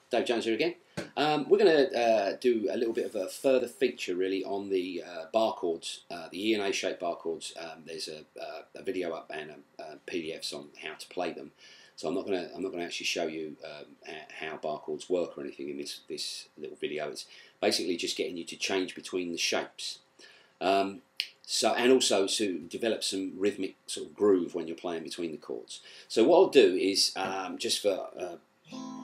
Dave Jones here again. We're going to do a little bit of a further feature really on the bar chords, the E and A shaped bar chords. There's a video up and PDFs on how to play them. So I'm not going to actually show you how bar chords work or anything in this little video. It's basically just getting you to change between the shapes. And also to develop some rhythmic sort of groove when you're playing between the chords. So what I'll do is, just for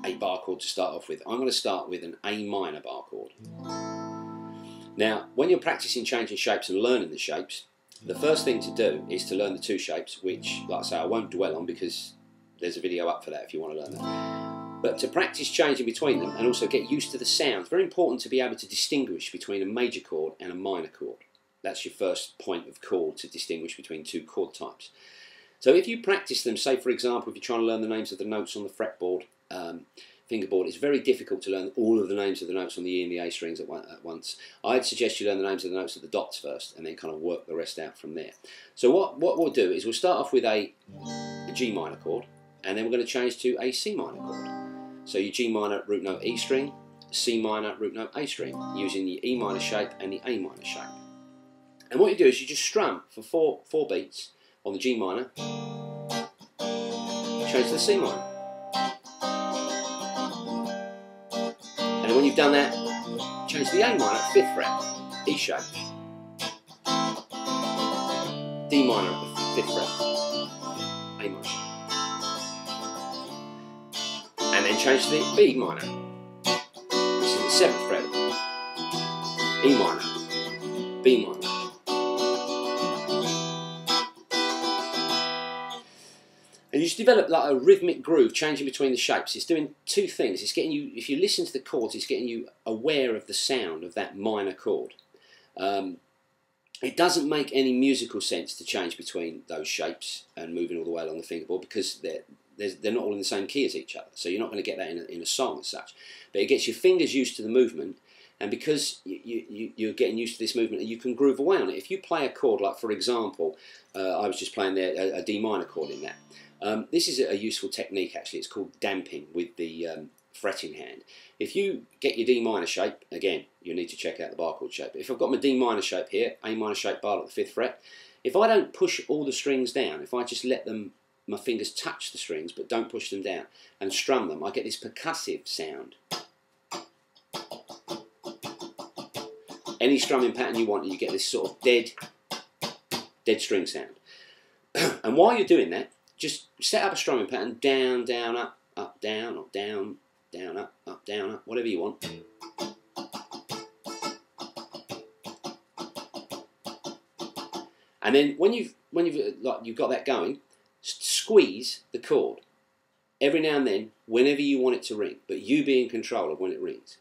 a bar chord to start off with, I'm going to start with an A minor bar chord. Now, when you're practicing changing shapes and learning the shapes, the first thing to do is to learn the two shapes, which, like I say, I won't dwell on because there's a video up for that if you want to learn that. But to practice changing between them and also get used to the sounds, very important to be able to distinguish between a major chord and a minor chord. That's your first point of call, to distinguish between two chord types. So if you practice them, say for example, if you're trying to learn the names of the notes on the fretboard, fingerboard, it's very difficult to learn all of the names of the notes on the E and the A strings at once. I'd suggest you learn the names of the notes of the dots first and then kind of work the rest out from there. So what we'll do is we'll start off with a G minor chord, and then we're going to change to a C minor chord. So your G minor root note E string, C minor root note A string, using the E minor shape and the A minor shape. And what you do is you just strum for four beats on the G minor, change to the C minor. And then when you've done that, change to the A minor at 5th fret, E shape. D minor at the 5th fret, A minor. And then change to the B minor. This is the 7th fret, E minor, B minor. And you just develop like a rhythmic groove, changing between the shapes. It's doing two things. It's getting you, if you listen to the chords, it's getting you aware of the sound of that minor chord. It doesn't make any musical sense to change between those shapes and moving all the way along the fingerboard, because they're not all in the same key as each other. So you're not going to get that in a song as such. But it gets your fingers used to the movement, and because you're getting used to this movement, and you can groove away on it. If you play a chord, like for example, I was just playing there a D minor chord in that. This is a useful technique actually. It's called damping with the fretting hand. If you get your D minor shape, again, you'll need to check out the bar chord shape. But if I've got my D minor shape here, A minor shape bar at the 5th fret, if I don't push all the strings down, if I just let my fingers touch the strings but don't push them down and strum them, I get this percussive sound. Any strumming pattern you want, and you get this sort of dead string sound. And while you're doing that, just set up a strumming pattern: down, down, up, down, or down, down, up, down, up, whatever you want. And then when you've got that going, squeeze the chord every now and then, whenever you want it to ring, but you be in control of when it rings.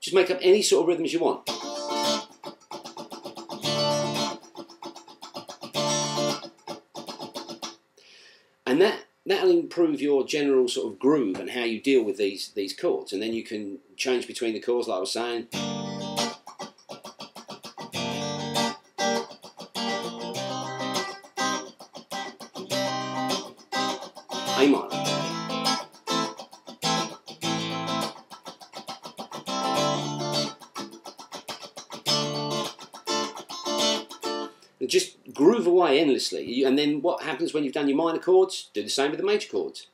Just make up any sort of rhythms you want. And that'll improve your general sort of groove and how you deal with these chords. And then you can change between the chords, like I was saying. A minor. And just groove away endlessly. And then what happens when you've done your minor chords? Do the same with the major chords.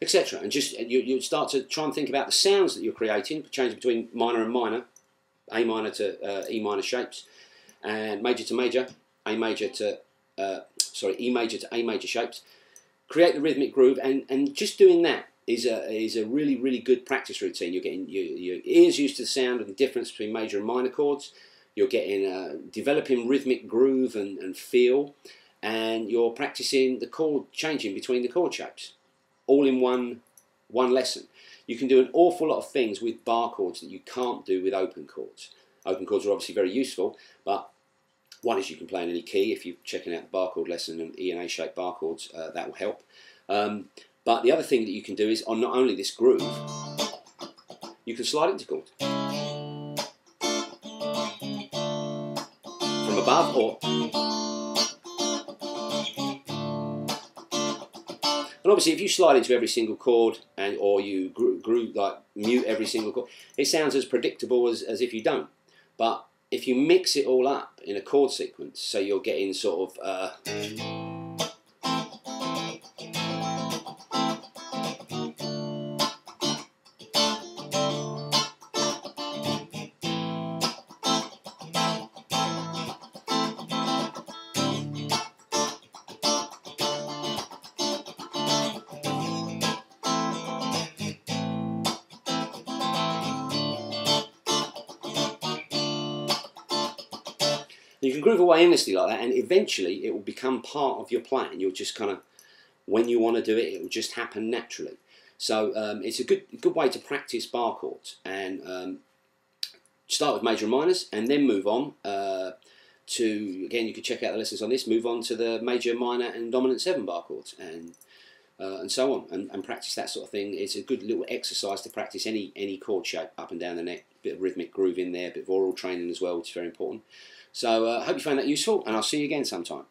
Etc. And just you start to try and think about the sounds that you're creating, change between minor and minor, A minor to E minor shapes, and major to major, A major to E major to A major shapes. Create the rhythmic groove, and just doing that is a really good practice routine. You're getting your ears used to the sound and the difference between major and minor chords. You're getting developing rhythmic groove and feel, and you're practicing the chord changing between the chord shapes, all in one one lesson. You can do an awful lot of things with bar chords that you can't do with open chords. Open chords are obviously very useful, but one is you can play in any key. If you're checking out the bar chord lesson and E and A shaped bar chords, that will help. But the other thing that you can do is on not only this groove, you can slide into chords from above or. And obviously, if you slide into every single chord or you groove like mute every single chord, it sounds as predictable as if you don't. But if you mix it all up in a chord sequence, so you're getting sort of you can groove away endlessly like that, and eventually it will become part of your playing. You'll just kind of, when you want to do it, it will just happen naturally. So it's a good way to practice bar chords, and start with major and minors, and then move on to, again, you could check out the lessons on this, move on to the major, minor, and dominant 7 bar chords, and so on, and practice that sort of thing. It's a good little exercise to practice any chord shape up and down the neck. Bit of rhythmic groove in there, a bit of oral training as well, which is very important. So I hope you found that useful, and I'll see you again sometime.